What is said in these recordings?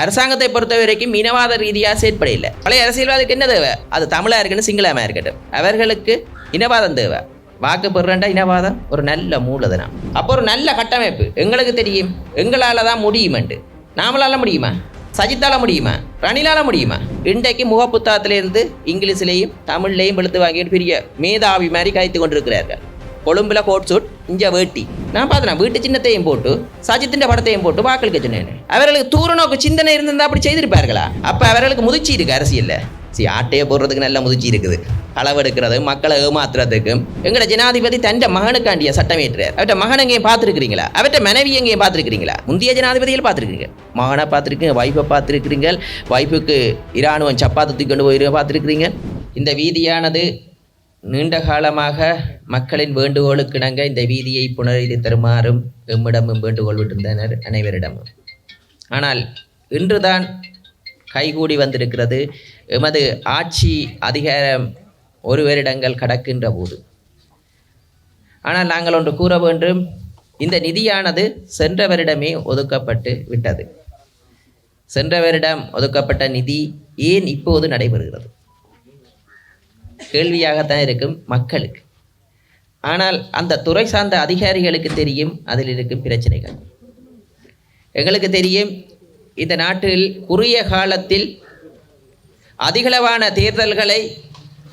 அரசாங்கத்தை பொறுத்த வரைக்கும் இனவாத ரீதியாக செயற்பட இல்லை. பழைய அரசியல்வாதிக்கு என்ன தேவை? அது தமிழாக இருக்கணும், சிங்களமாக இருக்கட்டும், அவர்களுக்கு இனவாதம் தேவை. வாக்கு பெறண்டா இனவாதம் ஒரு நல்ல மூலதனம். அப்போ ஒரு நல்ல கட்டமைப்பு எங்களுக்கு தெரியும், எங்களால் தான் முடியுமெண்டு. நாமளால் முடியுமா? சஜித்தால் முடியுமா? ரணிலால் முடியுமா? இன்றைக்கு முகப்புத்தகத்திலிருந்து இங்கிலீஷ்லேயும் தமிழ்லையும் வெளுத்து வாங்கிட்டு பெரிய மேதாவி மாதிரி காய்த்து கொண்டிருக்கிறார்கள். கொழும்புல கோட் சூட், இஞ்ச வேட்டி. நான் பார்த்தேன், வீட்டு சின்னத்தையும் போட்டு சஜித்தின் படத்தையும் போட்டு வாக்களிக்க சொன்னேன். அவர்களுக்கு தூர நோக்கு சிந்தனை இருந்திருந்தா அப்படி செய்திருப்பார்களா? அப்போ அவர்களுக்கு முதிர்ச்சி இருக்கு அரசியல்ல. ஆட்டையை போடுறதுக்கு நல்ல முதிர்ச்சி இருக்குது. அளவெடுக்கிறது, மக்களை ஏமாத்துறதுக்கும். எங்களோட ஜனாதிபதி தன் மகனுக்காண்டிய சட்டம் ஏற்றார். அவற்ற மகன் எங்கேயும் பார்த்துருக்கிறீங்களா? அவற்ற மனைவி எங்கேயும் பார்த்துருக்கிறீங்களா? முந்தைய ஜனாதிபதிகள் பார்த்துருக்கீங்க. மகனை பார்த்துருக்கீங்க, வைஃபை பார்த்துருக்கிறீங்க. வைஃபுக்கு இராணுவம் சப்பாத்து தூக்கி கொண்டு போய் பார்த்துருக்கிறீங்க. இந்த வீதியானது நீண்ட காலமாக மக்களின் வேண்டுகோளுக்கு இணங்க இந்த வீதியை புனரீதி தருமாறும் எம்மிடமும் வேண்டுகோள் விட்டிருந்தனர் அனைவரிடமும். ஆனால் இன்றுதான் கைகூடி வந்திருக்கிறது. எமது ஆட்சி அதிகாரம் ஒரு வருடங்கள் கடக்கின்ற போது. ஆனால் நாங்கள் ஒன்று கூற வேண்டும், இந்த நிதியானது சென்ற வருடமே ஒதுக்கப்பட்டு விட்டது. சென்ற வருடம் ஒதுக்கப்பட்ட நிதி ஏன் இப்போது நடைபெறுகிறது? கேள்வியாகத்தான் இருக்கும் மக்களுக்கு. ஆனால் அந்த துறை சார்ந்த அதிகாரிகளுக்கு தெரியும் அதில் இருக்கும் பிரச்சனைகள். எங்களுக்கு தெரியும், இந்த நாட்டில் குறுகிய காலத்தில் அதிகளவான தேர்தல்களை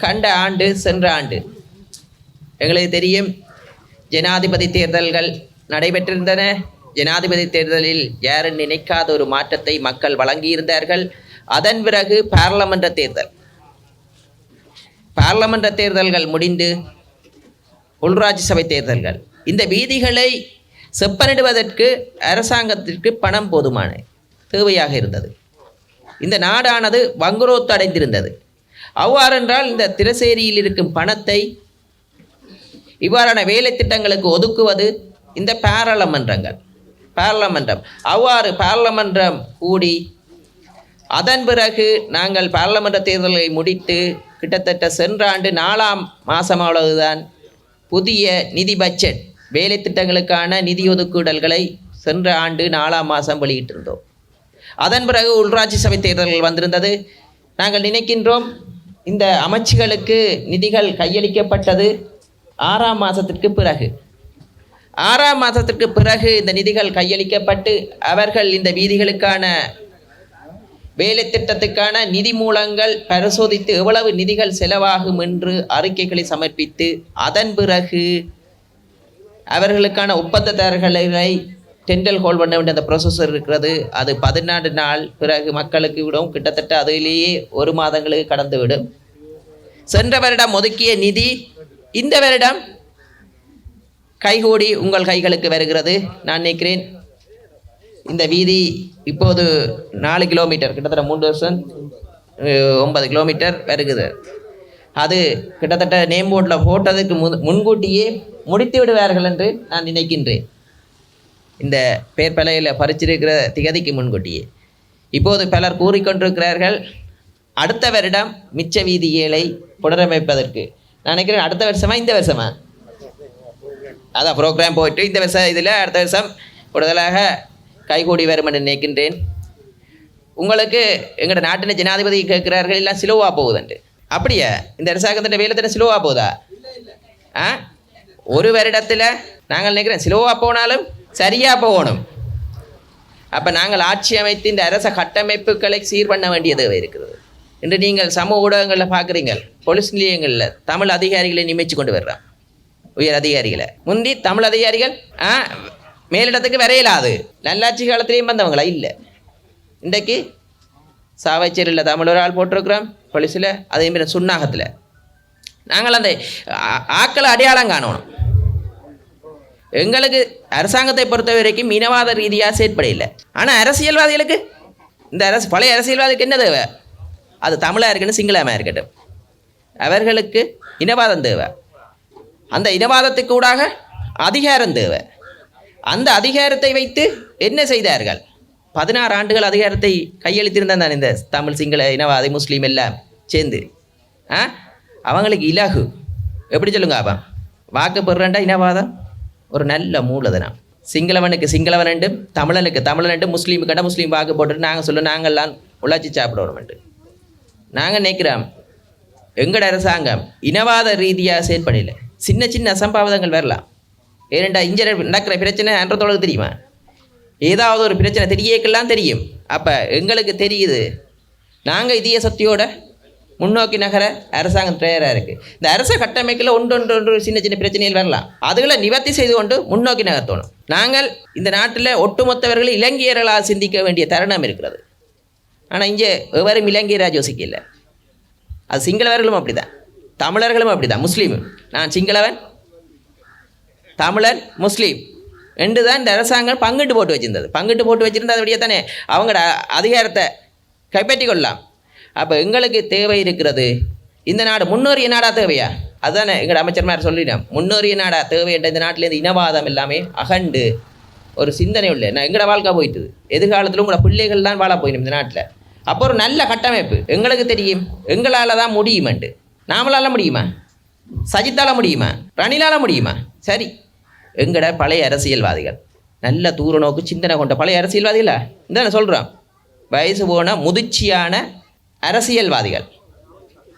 கண்ட ஆண்டு சென்ற ஆண்டு. எங்களுக்கு தெரியும், ஜனாதிபதி தேர்தல்கள் நடைபெற்றிருந்தன. ஜனாதிபதி தேர்தலில் யாரும் நினைக்காத ஒரு மாற்றத்தை மக்கள் வழங்கியிருந்தார்கள். அதன் பிறகு பாராளுமன்ற தேர்தல்கள் முடிந்து உள்ராட்சி சபை தேர்தல்கள். இந்த வீதிகளை செப்பனிடுவதற்கு அரசாங்கத்திற்கு பணம் போதுமான தேவையாக இருந்தது. இந்த நாடானது வங்குரோத்து அடைந்திருந்தது. அவ்வாறென்றால் இந்த திரசேரியில் இருக்கும் பணத்தை இவ்வாறான வேலை திட்டங்களுக்கு ஒதுக்குவது இந்த பாராளுமன்றம். அவ்வாறு பாராளுமன்றம் கூடி அதன் பிறகு நாங்கள் பாராளுமன்ற தேர்தலை முடித்து கிட்டத்தட்ட சென்ற ஆண்டு 4ஆம் மாதம் அளவுதான் புதிய நிதி பட்ஜெட் வேலை திட்டங்களுக்கான நிதி ஒதுக்கீடுகளை சென்ற ஆண்டு 4ஆம் மாதம் வெளியிட்டிருந்தோம். அதன் பிறகு உள்ராட்சி சபை தேர்தல்கள் வந்திருந்தது. நாங்கள் நினைக்கின்றோம், இந்த அமைச்சுகளுக்கு நிதிகள் கையளிக்கப்பட்டது 6ஆம் மாதத்திற்கு பிறகு. 6ஆம் மாதத்திற்கு பிறகு இந்த நிதிகள் கையளிக்கப்பட்டு அவர்கள் இந்த வீதிகளுக்கான வேலை திட்டத்துக்கான நிதி மூலங்கள் பரிசோதித்து எவ்வளவு நிதிகள் செலவாகும் என்று அறிக்கைகளை சமர்ப்பித்து அதன் பிறகு அவர்களுக்கான ஒப்பந்ததாரர்களை டெண்டல் ஹோல்ட் பண்ண வேண்டிய அந்த ப்ரொசஸர் இருக்கிறது. அது 14 நாள் பிறகு மக்களுக்கு விடும். கிட்டத்தட்ட அதிலேயே 1 மாதங்களுக்கு கடந்து விடும். சென்ற வருடம் ஒதுக்கிய நிதி இந்த வருடம் கைகூடி உங்கள் கைகளுக்கு வருகிறது. நான் நினைக்கிறேன், இந்த வீதி இப்போது 4 கிலோமீட்டர், கிட்டத்தட்ட 3 வருஷம் 9 கிலோமீட்டர் வருகுது. அது கிட்டத்தட்ட நேம் போர்டில் போட்டதுக்கு முன்கூட்டியே முடித்து விடுவார்கள் என்று நான் நினைக்கின்றேன். இந்த பேர் பலையில் பறிச்சிருக்கிற திகதிக்கு முன்கூட்டியே. இப்போது பலர் கூறிக்கொண்டிருக்கிறார்கள், அடுத்த வருடம் மிச்ச வீதிகளை புனரமைப்பதற்கு. நான் நினைக்கிறேன், அடுத்த வருஷமா இந்த வருஷமா அதான் ப்ரோக்ராம் போயிட்டு இந்த வருஷம் இதில் அடுத்த வருஷம் கூடுதலாக கைகூடி வரும் என்று நினைக்கின்றேன். உங்களுக்கு எங்களோட நாட்டின் ஜனாதிபதி கேட்கிறார்கள், எல்லாம் சிலோவாக போகுதுண்டு. அப்படியா? இந்த அரசாங்கத்தின் வேலை தானே சிலோவாக போகுதா? ஒரு வருடத்தில் நாங்கள் நினைக்கிறேன் சிலோவாக போனாலும் சரியாக போகணும். அப்போ நாங்கள் ஆட்சி அமைத்து இந்த அரச கட்டமைப்புகளை சீர் பண்ண வேண்டிய தேவை இருக்கிறது. இன்று நீங்கள் சமூக ஊடகங்களில் பார்க்குறீங்க, போலீஸ் நிலையங்களில் தமிழ் அதிகாரிகளை நியமித்து கொண்டு வர்றான், உயர் அதிகாரிகளை. முந்தி தமிழ் அதிகாரிகள் மேலிடத்துக்கு வரையலாது. நல்லாட்சி காலத்திலையும் வந்தவங்களா இல்லை. இன்றைக்கு சாவைச்சேரியில் தமிழ் ஒரு ஆள் போட்டிருக்கிறோம், போலீஸில், அதேமாரி சுன்னாகத்தில். நாங்கள் அந்த ஆக்களை அடையாளம் காணணும். எங்களுக்கு அரசாங்கத்தை பொறுத்த வரைக்கும் இனவாத ரீதியாக செயற்பட இல்லை. ஆனால் அரசியல்வாதிகளுக்கு, இந்த பழைய அரசியல்வாதிகளுக்கு என்ன தேவை? அது தமிழாக இருக்கணும், சிங்களமாக இருக்கட்டும், அவர்களுக்கு இனவாதம் தேவை. அந்த இனவாதத்துக்கு ஊடாக அதிகாரம் தேவை. அந்த அதிகாரத்தை வைத்து என்ன செய்தார்கள்? 16 ஆண்டுகள் அதிகாரத்தை கையெழுத்திருந்தான் இந்த தமிழ், சிங்கள, இனவாதி, முஸ்லீம் எல்லாம் சேர்ந்து. அவங்களுக்கு இலகு எப்படி சொல்லுங்க? அவன் வாக்கு பெறண்டா இனவாதம் ஒரு நல்ல மூலதனம். சிங்களவனுக்கு சிங்களவன் ரெண்டும், தமிழனுக்கு தமிழன் ரெண்டும், முஸ்லீமுக்கு கண்ட முஸ்லீம் வாக்கு போட்டுட்டு நாங்கள் சொல்ல நாங்கள்லாம் உழைச்சி சாப்பிடணும்ட்டு. நாங்கள் நினைக்கிறோம் எங்கட அரசாங்கம் இனவாத ரீதியாக செயற்படையில் சின்ன சின்ன அசம்பாவிதங்கள் வரலாம். ஏனெண்டா இங்கே நடக்கிற பிரச்சனை அன்றத்தோடு தெரியுமா? ஏதாவது ஒரு பிரச்சனை தெரியக்கெல்லாம் தெரியும். அப்போ எங்களுக்கு தெரியுது நாங்கள் இதய சக்தியோட முன்னோக்கி நகர அரசாங்கம் தயாராக இருக்குது. இந்த அரச கட்டமைக்கில் ஒன்று சின்ன சின்ன பிரச்சனைகள் வரலாம், அதுகளை நிவர்த்தி செய்து கொண்டு முன்னோக்கி நகர்த்தணும். நாங்கள் இந்த நாட்டில் ஒட்டுமொத்தவர்கள் இலங்கையர்களாக சிந்திக்க வேண்டிய தருணம் இருக்கிறது. ஆனால் இங்கே எவரும் இலங்கையராக யோசிக்கல. அது சிங்களவர்களும் அப்படி தான், தமிழர்களும் அப்படி தான், முஸ்லீமும். நான் சிங்களவன், தமிழன், முஸ்லீம் ரெண்டு தான் இந்த அரசாங்கம் பங்கிட்டு போட்டு வச்சுருந்தது. பங்கிட்டு போட்டு வச்சுருந்தது அப்படியே தானே அவங்களோட அதிகாரத்தை கைப்பற்றி கொள்ளலாம். அப்போ எங்களுக்கு தேவை இருக்கிறது, இந்த நாடு முன்னேறிய நாடாக தேவையா? அதுதானே எங்களோட அமைச்சர்மார் சொல்லிட்டோம், முன்னேறிய நாடாக தேவை என்ற இந்த நாட்டிலேருந்து இனவாதம் எல்லாமே அகண்டு ஒரு சிந்தனை உள்ள நான் எங்களோட வாழ்க்கை போயிட்டுது. எதிர்காலத்தில் உங்களோட பிள்ளைகள் தான் வாழ போயிடும் இந்த நாட்டில். அப்போ ஒரு நல்ல கட்டமைப்பு எங்களுக்கு தெரியும், எங்களால் தான் முடியுமெண்டு. நாமளால் முடியுமா? சஜித்தால் முடியுமா? ரணிலால் முடியுமா? சரி, எங்கட பழைய அரசியல்வாதிகள், நல்ல தூர நோக்கு சிந்தனை கொண்ட பழைய அரசியல்வாதிகளா இந்த நான் சொல்கிறோம், வயசு போன முதிர்ச்சியான அரசியல்வாதிகள்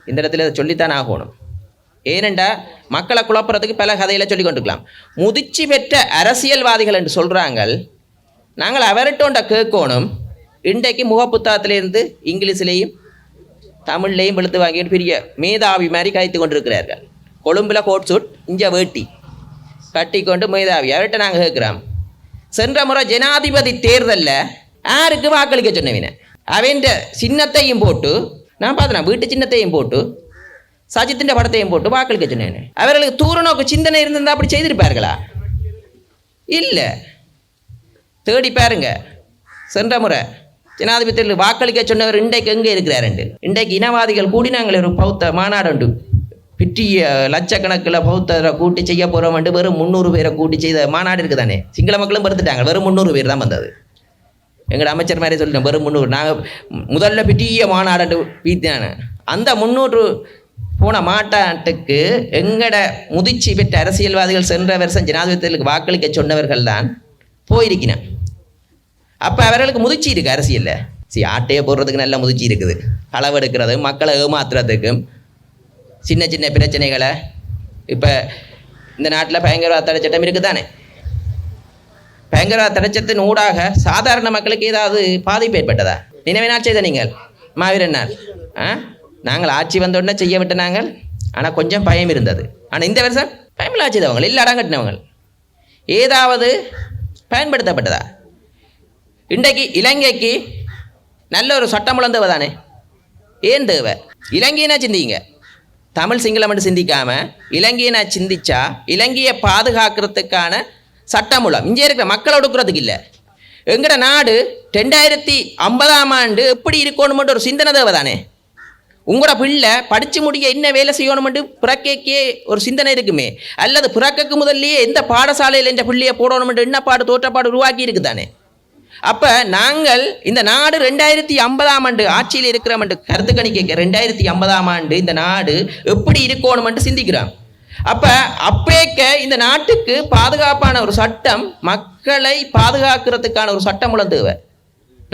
இந்த இடத்துல சொல்லித்தான் ஆகணும். ஏனெண்டா மக்களை குழப்புறதுக்கு பல கதையில் சொல்லி கொண்டிருக்கலாம். முதிர்ச்சி பெற்ற அரசியல்வாதிகள் என்று சொல்கிறாங்க. நாங்கள் அவர்கிட்ட கேட்கணும், இன்றைக்கு முகப்புத்தகத்திலேருந்து இங்கிலீஷ்லேயும் தமிழ்லேயும் வெளுத்து வாங்கிட்டு பெரிய மேதாவி மாதிரி காய்த்து கொண்டிருக்கிறார்கள். கொழும்பில் கோட் சூட், இங்கே வேட்டி கட்டி கொண்டு மேதாவி. அவர்கிட்ட நாங்கள் கேட்குறோம், சென்ற முறை ஜனாதிபதி தேர்தலில் யாருக்கு வாக்களிக்க சொன்னவின? அவன் சின்னத்தையும் போட்டு, நான் பார்த்தேன் வீட்டு சின்னத்தையும் போட்டு, சஜித்தின் படத்தையும் போட்டு வாக்களிக்க சொன்னேன். அவர்களுக்கு தூர நோக்கு சிந்தனை இருந்திருந்தால் அப்படி செய்திருப்பார்களா? இல்லை. தேடி பாருங்க, சென்ற முறை ஜனாதிபதியில் வாக்களிக்க சொன்னவர் இன்றைக்கு எங்கே இருக்கிறாருண்டு. இன்றைக்கு இனவாதிகள் கூடி நாங்கள் ஒரு பௌத்த மாநாடு உண்டு, பிற்றிய லட்சக்கணக்கில் பௌத்தரை கூட்டி செய்ய போகிறோம்ட்டு வெறும் 300 பேரை கூட்டி செய்த மாநாடு இருக்குது தானே. சிங்கள மக்களும் படுத்துட்டாங்க, வெறும் 300 பேர் தான் வந்தது. எங்களோட அமைச்சர் மாதிரி சொல்லிட்டோம், வெறும் 300. நாங்கள் முதல்ல பிட்டிய மாநாடு வீத்தான அந்த 300 போன மாநாட்டுக்கு எங்கட முதிர்ச்சி பெற்ற அரசியல்வாதிகள் சென்ற வருஷம் ஜனாதிபதிகளுக்கு வாக்களிக்க சொன்னவர்கள் தான் போயிருக்கிறேன். அப்போ அவர்களுக்கு முதிர்ச்சி இருக்குது அரசியலில். ஆட்டையை போடுறதுக்கு நல்ல முதிர்ச்சி இருக்குது, களவெடுக்கிறது, மக்களை ஏமாத்துறதுக்கும், சின்ன சின்ன பிரச்சனைகளை. இப்போ இந்த நாட்டில் பயங்கரவாத தடை சட்டம் இருக்குது தானே. பயங்கரவாத தடைச்சத்தின் ஊடாக சாதாரண மக்களுக்கு ஏதாவது பாதிப்பு ஏற்பட்டதா? நினைவு நாள் செய்த நீங்கள் மாவீரன் நாள் நாங்கள் ஆட்சி வந்த உடனே செய்ய விட்ட நாங்கள். ஆனால் கொஞ்சம் பயம் இருந்தது. ஆனால் இந்த வருஷம் பயமில்லா செய்தவங்க இல்லை அடங்கட்டினவங்க ஏதாவது பயன்படுத்தப்பட்டதா? இன்றைக்கு இலங்கைக்கு நல்ல ஒரு சட்டம் தேவை தானே. ஏன் தேவை? இலங்கையினா சிந்திங்க, தமிழ் சிங்களம் மட்டும் சிந்திக்காமல் இலங்கையினா சிந்திச்சா இலங்கையை பாதுகாக்கிறதுக்கான சட்டமூலம் இங்கே இருக்கிற மக்களை ஒடுக்கிறதுக்கு இல்லை. எங்கட நாடு 2050ஆம் ஆண்டு எப்படி இருக்கணுமென்று ஒரு சிந்தனை தேவை தானே. உங்களோட பிள்ளை படித்து முடிய என்ன வேலை செய்யணுமென்று பிறக்கே ஒரு சிந்தனை இருக்குமே. அல்லது பிறக்கக்கு முதல்லையே எந்த பாடசாலையில் என்ற பிள்ளையை போடணுமென்று எண்ணப்பாடு தோற்றப்பாடு உருவாக்கி இருக்குது தானே. அப்போ நாங்கள் இந்த நாடு 2050ஆம் ஆண்டு ஆட்சியில் இருக்கிறோம் கருத்து கணிக்க 2050ஆம் ஆண்டு இந்த நாடு எப்படி இருக்கணுமென்று சிந்திக்கிறோம். அப்போ அப்பேக்க இந்த நாட்டுக்கு பாதுகாப்பான ஒரு சட்டம், மக்களை பாதுகாக்கிறதுக்கான ஒரு சட்டம் மூலம் தேவை.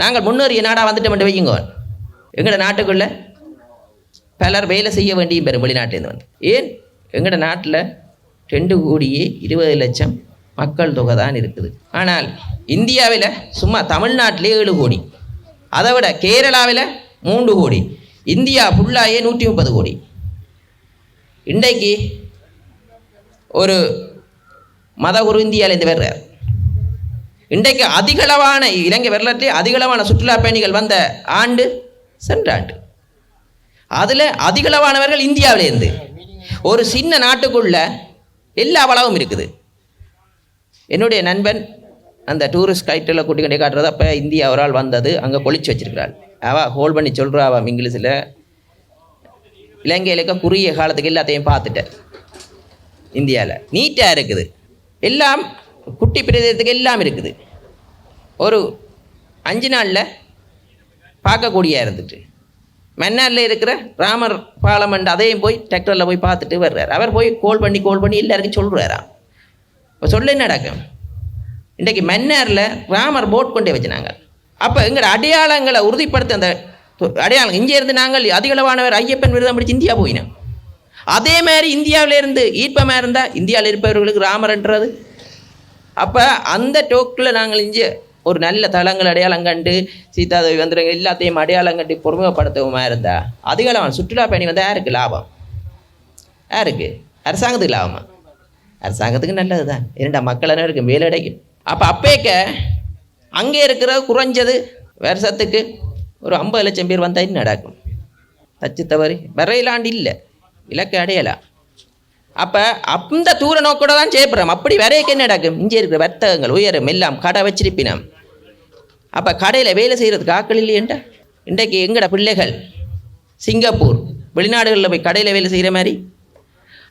நாங்கள் முன்னேறிய நாடாக வந்துட்டோம் வையுங்க. எங்களோட நாட்டுக்குள்ள பலர் வேலை செய்ய வேண்டியும் பெறும் வெளிநாட்டிலேருந்து வந்து. ஏன்? எங்களோட நாட்டில் 2,20,00,000 மக்கள் தொகை தான் இருக்குது. ஆனால் இந்தியாவில் சும்மா தமிழ்நாட்டிலே 7 கோடி, அதை விட கேரளாவில் 3 கோடி, இந்தியா ஃபுல்லாயே 130 கோடி. இன்றைக்கு ஒரு மதகுரு இந்தியாவிலேருந்து வர்றார். இன்றைக்கு அதிகளவான இலங்கை வரலாற்றிலே அதிகளவான சுற்றுலா பயணிகள் வந்த ஆண்டு சென்ற ஆண்டு. அதில் அதிகளவானவர்கள் இந்தியாவிலேருந்து. ஒரு சின்ன நாட்டுக்குள்ள எல்லா வளமும் இருக்குது. என்னுடைய நண்பன் அந்த டூரிஸ்ட் கைட்டில் கூட்டி கொண்டே காட்டுறது. அப்போ இந்தியா ஒரு ஆள் வந்தது, அங்கே கொளிச்சு வச்சிருக்கிறாள். அவள் ஹோல்ட் பண்ணி சொல்கிறா, அவள் இங்கிலீஷில் இலங்கையில் இருக்க குறுகிய காலத்துக்கு எல்லாத்தையும் பார்த்துட்டேன். இந்தியாவில் நீட்டாக இருக்குது, எல்லாம் குட்டி பிரதேசத்துக்கு எல்லாம் இருக்குது. ஒரு 5 நாளில் பார்க்கக்கூடிய இருந்துட்டு மன்னாரில் இருக்கிற ராமர் பாலமண்ட் அதையும் போய் டிராக்டரில் போய் பார்த்துட்டு வர்றார். அவர் போய் கோல் பண்ணி எல்லாருக்கும் சொல்கிறாராம். இப்போ சொல்ல என்ன நடக்கும்? இன்றைக்கு மன்னாரில் ராமர் போட் கொண்டே வச்சுனாங்க. அப்போ எங்களோட அடையாளங்களை உறுதிப்படுத்த அந்த அடையாளம் இங்கே இருந்து நாங்கள் அதிகளவானவர் ஐயப்பன் விருதம் படித்து இந்தியா போயினோம். அதே மாதிரி இந்தியாவிலேருந்து ஈர்ப்பமாக இருந்தால் இந்தியாவில் இருப்பவர்களுக்கு ராமர்ன்றது. அப்போ அந்த டோக்கில் நாங்கள் இங்கே ஒரு நல்ல தளங்கள் அடையாளம் கண்டு சீதாதேவி வந்துடுங்க எல்லாத்தையும் அடையாளம் கண்டு பொறுமைப்படுத்தவுமா இருந்தால் அதிகளவான சுற்றுலா பயணி வந்து யாருக்கு லாபம்? யாருக்கு? அரசாங்கத்துக்கு லாபமா? அரசாங்கத்துக்கு நல்லது தான். இரண்டா மக்கள் அனைவருக்கும் வேலை கிடைக்கும். அப்போ அப்பேக்க அங்கே இருக்கிற குறைஞ்சது வருஷத்துக்கு ஒரு 50 லட்சம் பேர் வந்தால் இன்னும் நடக்கும். தச்சு தவறி வரையிலாண்டு இல்லை இலக்கை அடையலாம். அப்போ அந்த தூர நோக்கோட தான் செய்யப்படுறோம். அப்படி வரையக்கு என்ன நடக்கும்? இங்கே இருக்கிற வர்த்தகங்கள் உயரும், எல்லாம் கடை வச்சிருப்பினோம். அப்போ கடையில் வேலை செய்கிறதுக்கு ஆக்கள் இல்லையேண்டா. இன்றைக்கு எங்கட பிள்ளைகள் சிங்கப்பூர் வெளிநாடுகளில் போய் கடையில் வேலை செய்கிற மாதிரி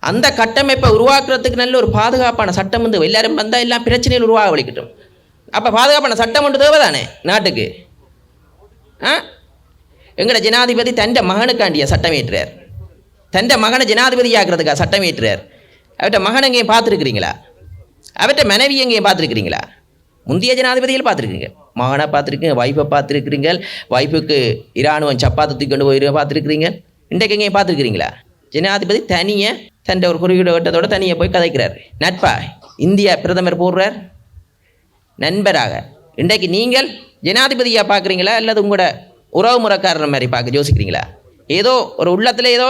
அந்த கட்டமைப்பை உருவாக்குறதுக்கு நல்ல ஒரு பாதுகாப்பான சட்டம் வந்து எல்லாரும் வந்தால் எல்லாம் பிரச்சனைகள் உருவாக வலிக்கட்டும். அப்போ பாதுகாப்பான சட்டம் ஒன்று தேவை தானே நாட்டுக்கு? எங்கட ஜனாதிபதி தண்ட மகனுக்காண்டிய சட்டம் ஏற்றுறார். தண்ட மகனை ஜனாதிபதி ஆக்கிறதுக்காக சட்டம் ஏற்றுறார். அவர்கிட்ட மகன் எங்கேயும் பார்த்துருக்குறீங்களா? அவர்கிட்ட மனைவி எங்கேயும் பார்த்துருக்குறீங்களா? முந்தைய ஜனாதிபதிகள் பார்த்துருக்குறீங்க, மகனை பார்த்துருக்கீங்க, வைஃபை பார்த்துருக்குறீங்க, வைஃபுக்கு இராணுவம் சப்பாத்து தூக்கி கொண்டு போய் பார்த்துருக்குறீங்க. இன்றைக்கு எங்கேயும் பார்த்துருக்குறீங்களா? ஜனாதிபதி தனியை தண்டை ஒரு குறியீடு வட்டத்தோடு தனியாக போய் கதைக்கிறார். நட்பா இந்தியா பிரதமர் போடுறார் நண்பராக. இன்றைக்கு நீங்கள் ஜனாதிபதியாக பார்க்குறீங்களா அல்லது உங்களோட உறவு முறைக்காரர் மாதிரி பார்க்க யோசிக்கிறீங்களா? ஏதோ ஒரு உள்ளத்தில் ஏதோ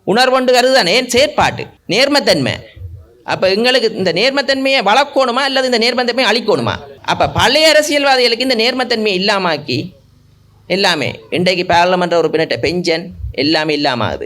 உணர்வொண்டு கருதுதானே செயற்பாட்டு நேர்மத்தன்மை. அப்போ எங்களுக்கு இந்த நேர்மத்தன்மையை வளர்க்கணுமா அல்லது இந்த நேர்மத்தன்மையை அழிக்கணுமா? அப்போ பழைய அரசியல்வாதிகளுக்கு இந்த நேர்மத்தன்மையை இல்லாமாக்கி எல்லாமே இன்றைக்கு பாராளுமன்ற உறுப்பினர்கிட்ட பென்ஷன் எல்லாமே இல்லாமல் ஆகுது.